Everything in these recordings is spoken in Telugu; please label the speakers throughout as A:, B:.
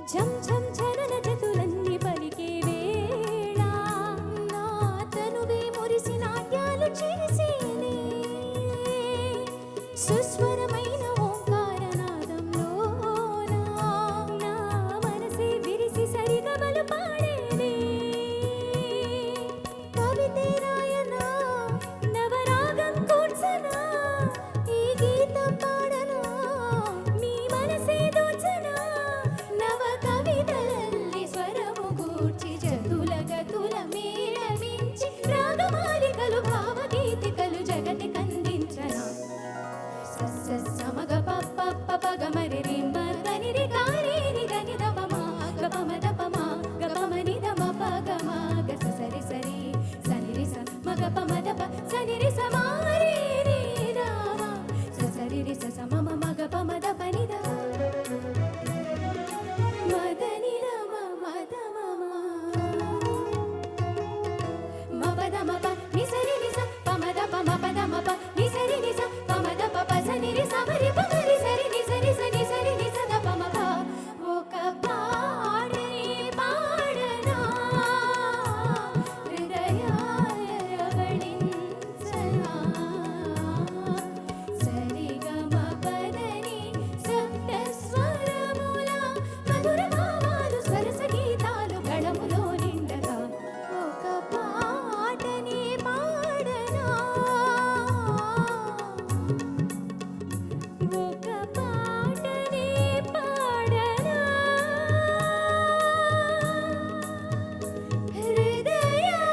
A: ఝం ఝం ఝనన జతులన్నీ పలికే వేళ నా తనువే మురిసి నాట్యాలు చేసేనే సుస్వరమైన ఓంకారనాదంలోన నా మనసే విరిసి సరిగమలు పాడేనే కవితే రాయనా నవరాగం కూర్చనా ఈ గీతం పాడనా మీ మనసే దోచనా నవ కవితలల్లి స్వరము గూర్చి జతుల గతుల మేళవించి రాగమాలికలు భావగీతికలు జగతి కందించనా సస్స సమగ పప్ప పగమరి రింబ తనిరి కారిని దని దపమ గపమ దపమ గపమని దమ పగమ గస సరి సరి సనిరి స మగపమ దప సనిరి సమారి రి రామ సరి రి స సమమ మగపమ దపని ద మదని రమ మదమ మపద మప నిసరి నిస పమద పమ పద మప నిసరి నిస పమద పప సనిరి సమరి పమరి సరి నిసరి సని సరి నిస ద పమ ప ఒక పాడని పాడనా హృదయాలవళించనా సరి గమ పదని సప్త స్వరముల మధుర భావాలు సరస గీతాలు గళములో నిండగా ఒక పాటని పాడనా ఒక పాటని పాడనా హృదయాల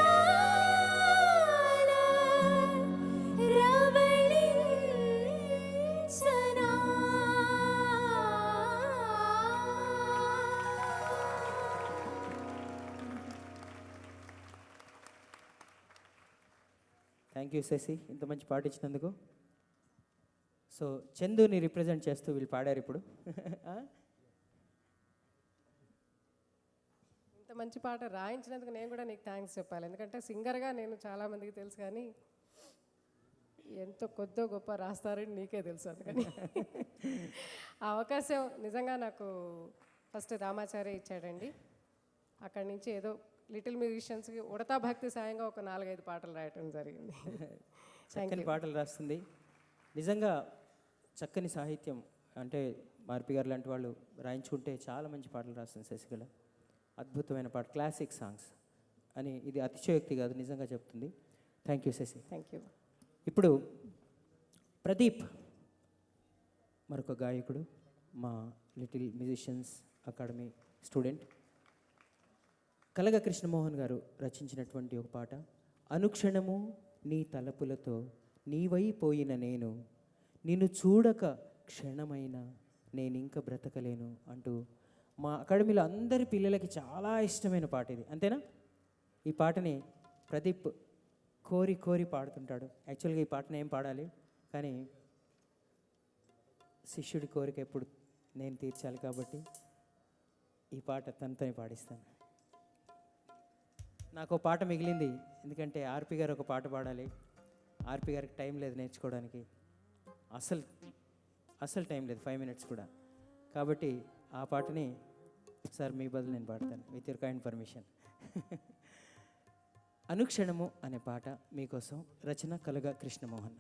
A: రవళించనా
B: థ్యాంక్ యూ శశి, ఇంత మంచి పాట ఇచ్చినందుకు. సో చందుని రిప్రజెంట్ చేస్తూ వీళ్ళు పాడారు ఇప్పుడు.
C: ఇంత మంచి పాట రాయించినందుకు నేను కూడా నీకు థ్యాంక్స్ చెప్పాలి. ఎందుకంటే సింగర్గా నేను చాలామందికి తెలుసు, కానీ ఎంతో కొద్దో గొప్ప రాస్తారని నీకే తెలుసు. అందుకని ఆ అవకాశం నిజంగా నాకు ఫస్ట్ రామాచార్య ఇచ్చాడండి. అక్కడి నుంచి ఏదో లిటిల్ మ్యూజిషియన్స్కి ఉడతా భక్తి సాయంగా ఒక 4-5 పాటలు రాయటం జరిగింది.
B: చక్కని పాటలు రాస్తుంది. నిజంగా చక్కని సాహిత్యం అంటే మార్పి గారు లాంటి వాళ్ళు రాయించుకుంటే చాలా మంచి పాటలు రాస్తుంది శశికళ. అద్భుతమైన పాట, క్లాసిక్ సాంగ్స్ అని ఇది అతిశయోక్తి కాదు, నిజంగా చెప్తుంది. Thank you Shashi.
C: Thank you.
B: ఇప్పుడు ప్రదీప్ మరొక గాయకుడు, మా లిటిల్ మ్యూజిషియన్స్ అకాడమీ స్టూడెంట్. కలగ కృష్ణమోహన్ గారు రచించినటువంటి ఒక పాట, అనుక్షణము నీ తలపులతో నీవైపోయిన నేను, నిన్ను చూడక క్షణమైన నేనింక బ్రతకలేను అంటూ మా అకాడమీలో అందరి పిల్లలకి చాలా ఇష్టమైన పాట ఇది. అంతేనా? ఈ పాటని ప్రదీప్ కోరి కోరి పాడుతుంటాడు. యాక్చువల్గా ఈ పాటను ఏం పాడాలి, కానీ శిష్యుడి కోరిక ఎప్పుడు నేను తీర్చాలి కాబట్టి ఈ పాట తనతోనే పాడిస్తాను. నాకు ఒక పాట మిగిలింది, ఎందుకంటే ఆర్పి గారు ఒక పాట పాడాలి. ఆర్పి గారికి టైం లేదు నేర్చుకోవడానికి, అసలు టైం లేదు, 5 minutes కూడా. కాబట్టి ఆ పాటని సార్ మీ బదులు నేను పాడతాను, విత్ యువర్ కైండ్ పర్మిషన్. అనుక్షణము అనే పాట మీకోసం. రచన కలగ కృష్ణమోహన్.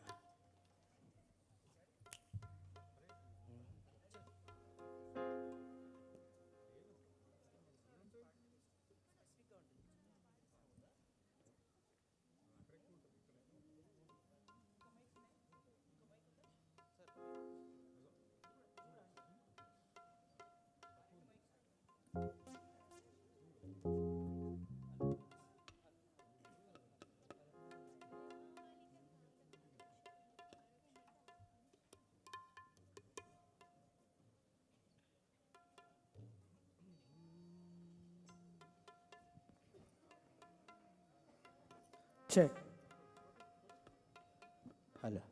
B: Check. Hello.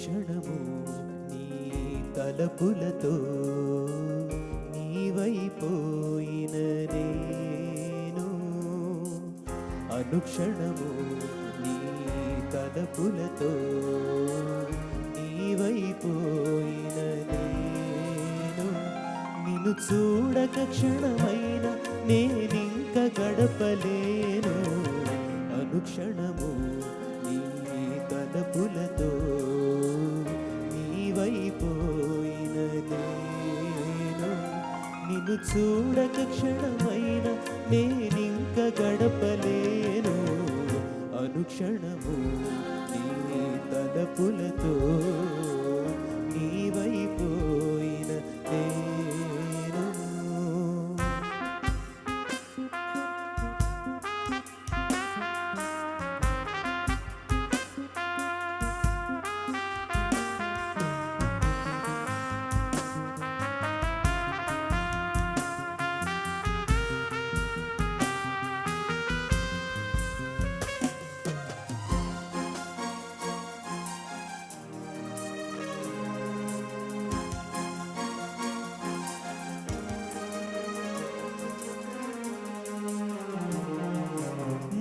D: అనుక్షణము నీ తలపులతో నీవైపోయిన నేను, అనుక్షణము నీ తలపులతో నీవైపోయిన నేను, నిన్ను చూడక క్షణమైన నేనింక గడపలేను, అనుక్షణము నీ తలపులతో నీవైపోయిన నేను, నిన్ను చూడక క్షణమైన నేనింక గడపలేను, అనుక్షణము నీ తలపులతో నీవైపోయిన నేను.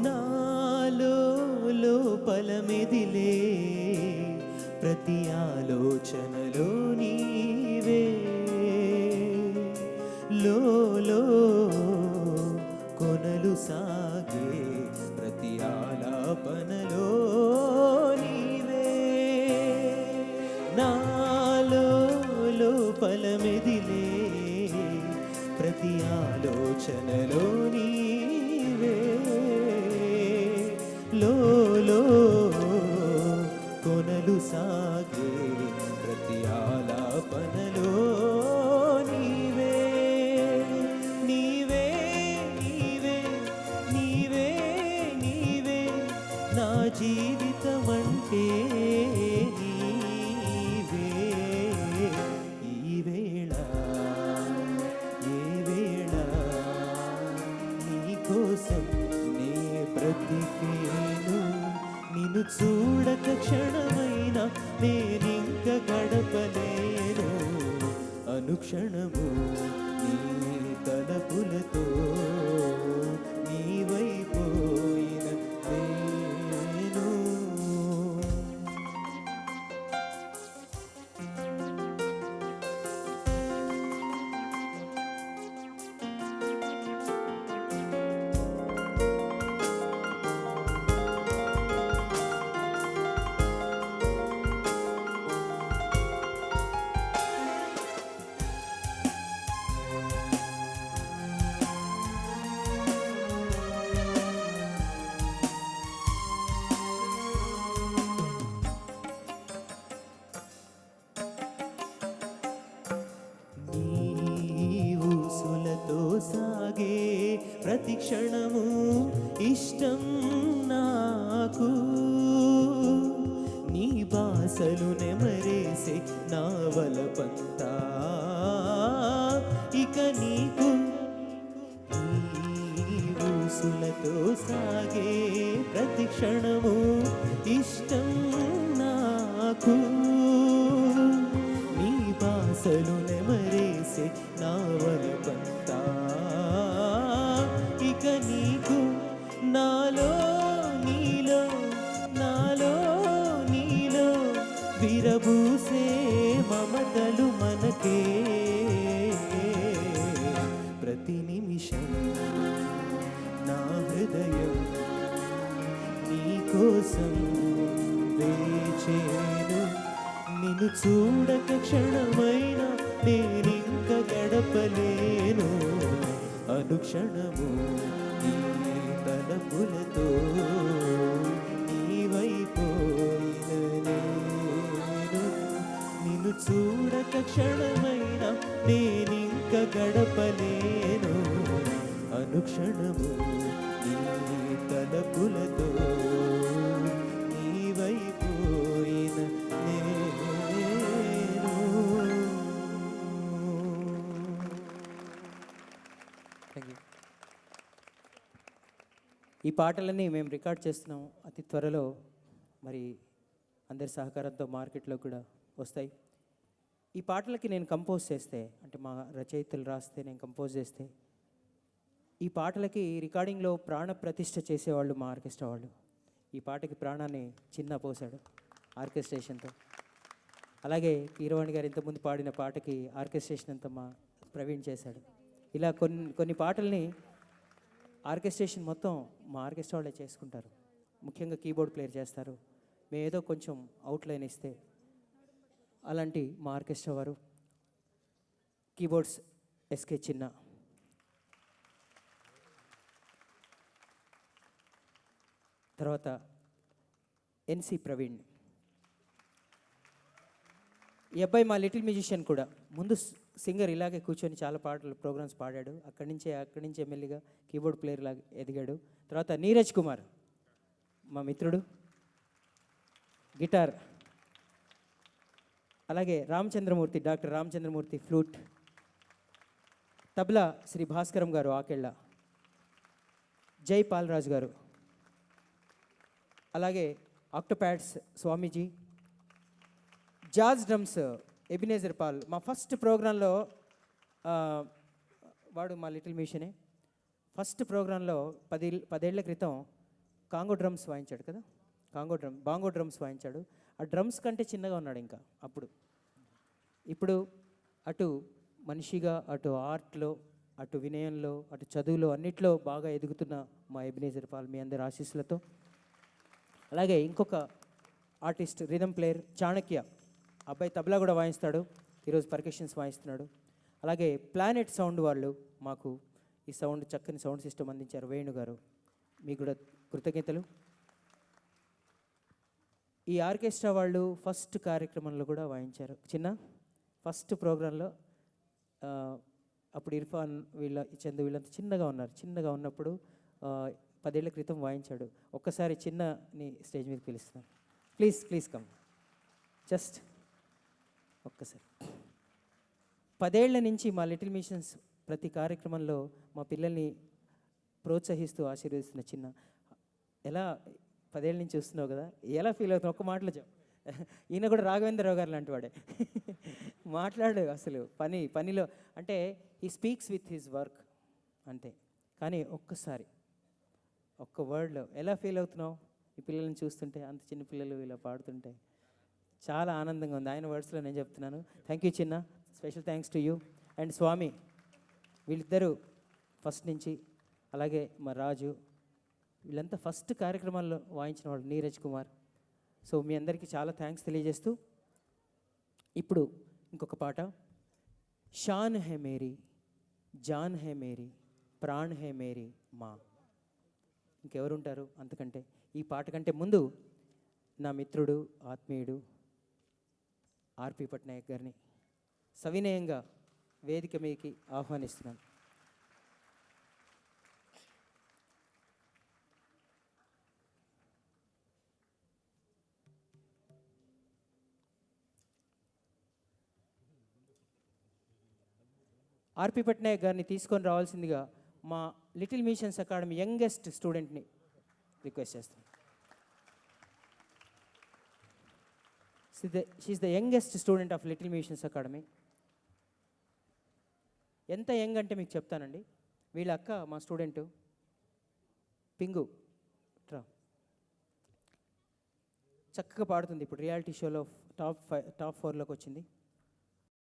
D: నాలో లోపల మెదిలే ప్రతి ఆలోచనలో నీవే, లోలో కొనలు సాగే ప్రతి ఆలాపనలో నీవే, నాలో లోపల మెదిలే ప్రతి ఆలోచనలో నీవే, లోలో కొనలు సాగే ప్రతి ఆలాపనలో నీవే, నీవే నీవే నీవే నీవే నా జీవితమంటే నీవే, ఈ వేళ ఏ వేళ నీ కోసం నే బ్రతికేను, నిన్ను చూడక క్షణమైన నేనింక గడపలేను, అనుక్షణము నీ తలపులతో నీవైపోయిన నేను. ఊసులతో సాగే ప్రతి క్షణము ఇష్టం నాకు, నీ బాసలు నెమరేసే నా వలపంతా ఇక నీకు, నీ ఊసులతో సాగే ప్రతి క్షణము ఇష్టం నాకు, నీ బాసలు నెమరేసే నా వలపంతా ఇక నీకు, నాలో నీలో నాలో నీలో విరబూసే మమతలు మనకే, ప్రతి నిమిషం నా హృదయం నీ కోసం వేచేను, నిన్ను చూడక క్షణమైన నేనింక గడపలేను, అనుక్షణము నీ తలపులతో నీవైపోయిన నేను, నిన్ను చూడక క్షణమైన నేనింక గడపలేను, అనుక్షణము నీ తలపులతో నీవైపోయిన నేను.
B: Thank you. ఈ పాటలన్నీ మేము రికార్డ్ చేస్తున్నాం అతి త్వరలో. మరి అందరి సహకారంతో మార్కెట్లో కూడా వస్తాయి. ఈ పాటలకి నేను కంపోజ్ చేస్తే, అంటే మా రచయితలు రాస్తే నేను కంపోజ్ చేస్తే, ఈ పాటలకి రికార్డింగ్లో ప్రాణ ప్రతిష్ఠ చేసేవాళ్ళు మా ఆర్కెస్ట్రా వాళ్ళు. ఈ పాటకి ప్రాణాన్ని చిన్న పోసాడు ఆర్కెస్ట్రేషన్తో. అలాగే కీరవాణి గారు ఇంతకుముందు పాడిన పాటకి ఆర్కెస్ట్రేషన్ అంతా మా ప్రవీణ్ చేశాడు. ఇలా కొన్ని పాటల్ని ఆర్కెస్ట్రేషన్ మొత్తం మా ఆర్కెస్ట్రా వాళ్ళే చేసుకుంటారు. ముఖ్యంగా కీబోర్డ్ ప్లేయర్ చేస్తారు. మేము ఏదో కొంచెం అవుట్లైన్ ఇస్తే, అలాంటి మా ఆర్కెస్ట్రా వారు కీబోర్డ్స్ ఎస్కే చిన్న, తర్వాత ఎన్సి ప్రవీణ్. ఈ అబ్బాయి మా లిటిల్ మ్యూజిషియన్ కూడా. ముందు సింగర్ ఇలాగే కూర్చొని చాలా పాటలు ప్రోగ్రామ్స్ పాడాడు. అక్కడి నుంచే మెల్లిగా కీబోర్డ్ ప్లేయర్ లాగా ఎదిగాడు. తర్వాత నీరజ్ కుమార్ మా మిత్రుడు, గిటార్. అలాగే రామచంద్రమూర్తి, డాక్టర్ రామచంద్రమూర్తి ఫ్లూట్. తబలా శ్రీ భాస్కరం గారు ఆకెళ్ళ. జై పాలరాజు గారు. అలాగే octopads Swamiji. Jazz drums Ebenezer Paul. మా ఫస్ట్ ప్రోగ్రాంలో వాడు మా లిటిల్ మిషనే. ఫస్ట్ ప్రోగ్రాంలో 10 ఏళ్ల క్రితం కాంగో డ్రమ్స్ వాయించాడు కదా, బాంగో డ్రమ్స్ వాయించాడు. ఆ డ్రమ్స్ కంటే చిన్నగా ఉన్నాడు ఇంకా అప్పుడు. ఇప్పుడు అటు మనిషిగా, అటు ఆర్ట్లో, అటు వినయంలో, అటు చదువులో, అన్నిట్లో బాగా ఎదుగుతున్న మా ఎబినేజర్ పాల్ మీ అందరి ఆశీస్సులతో. అలాగే ఇంకొక ఆర్టిస్ట్ రిథమ్ ప్లేయర్ చాణక్య. అబ్బాయి తబలా కూడా వాయిస్తాడు, ఈరోజు పర్కషన్స్ వాయిస్తున్నాడు. అలాగే ప్లానెట్ సౌండ్ వాళ్ళు మాకు ఈ చక్కని సౌండ్ సిస్టమ్ అందించారు, వేణు గారు. మీకు కూడా కృతజ్ఞతలు. ఈ ఆర్కెస్ట్రా వాళ్ళు ఫస్ట్ కార్యక్రమంలో కూడా వాయించారు. ఫస్ట్ ప్రోగ్రాంలో అప్పుడు ఇర్ఫాన్ చందు వీళ్ళంతా చిన్నగా ఉన్నప్పుడు 10 ఏళ్ల క్రితం వాయించాడు. ఒక్కసారి చిన్నని స్టేజ్ మీద పిలుస్తున్నాను. Please come. జస్ట్ ఒక్కసారి. 10 ఏళ్ల నుంచి మా లిటిల్ మిషన్స్ ప్రతి కార్యక్రమంలో మా పిల్లల్ని ప్రోత్సహిస్తూ ఆశీర్వదిస్తున్న చిన్న. ఎలా 10 ఏళ్ళ నుంచి చూస్తున్నావు కదా, ఎలా ఫీల్ అవుతున్నావు? ఒక్క మాటలో చెప్పు. ఈయన కూడా రాఘవేంద్రరావు గారు లాంటి వాడే. మాట్లాడు అసలు పనిలో అంటే he speaks with his work అంతే. కానీ ఒక్కసారి ఒక్క వర్డ్లో ఎలా ఫీల్ అవుతున్నావు ఈ పిల్లల్ని చూస్తుంటే? అంత చిన్న పిల్లలు ఇలా పాడుతుంటే చాలా ఆనందంగా ఉంది. ఆయన వర్డ్స్లో నేను చెప్తున్నాను. Thank you Chinna. Special thanks to you and Swami. వీళ్ళిద్దరూ ఫస్ట్ నుంచి, అలాగే మా రాజు, వీళ్ళంతా ఫస్ట్ కార్యక్రమాల్లో వాయించిన వాళ్ళు, నీరజ్ కుమార్. సో మీ అందరికీ చాలా థ్యాంక్స్ తెలియజేస్తూ ఇప్పుడు ఇంకొక పాట. షాన్ హే మేరీ, జాన్ హే మేరీ, ప్రాణ్ హే మేరీ మా. ఇంకెవరుంటారు అంతకంటే? ఈ పాట కంటే ముందు నా మిత్రుడు, ఆత్మీయుడు ఆర్పి పట్నాయక్ గారిని సవినయంగా వేదిక మీదకి ఆహ్వానిస్తున్నాను. ఆర్పి పట్నాయక్ గారిని తీసుకొని రావాల్సిందిగా మా లిటిల్ మిషన్స్ అకాడమీ యంగెస్ట్ స్టూడెంట్ని రిక్వెస్ట్ చేస్తాను. She is the youngest student of little missions academy. ఎంత యంగ్ అంటే మీకు చెప్తానండి. వీళ్ళ అక్క మా స్టూడెంటు పింగు ట్రా చక్కగా పాడుతుంది. ఇప్పుడు రియాలిటీ షోలో టాప్ 4లోకి వచ్చింది.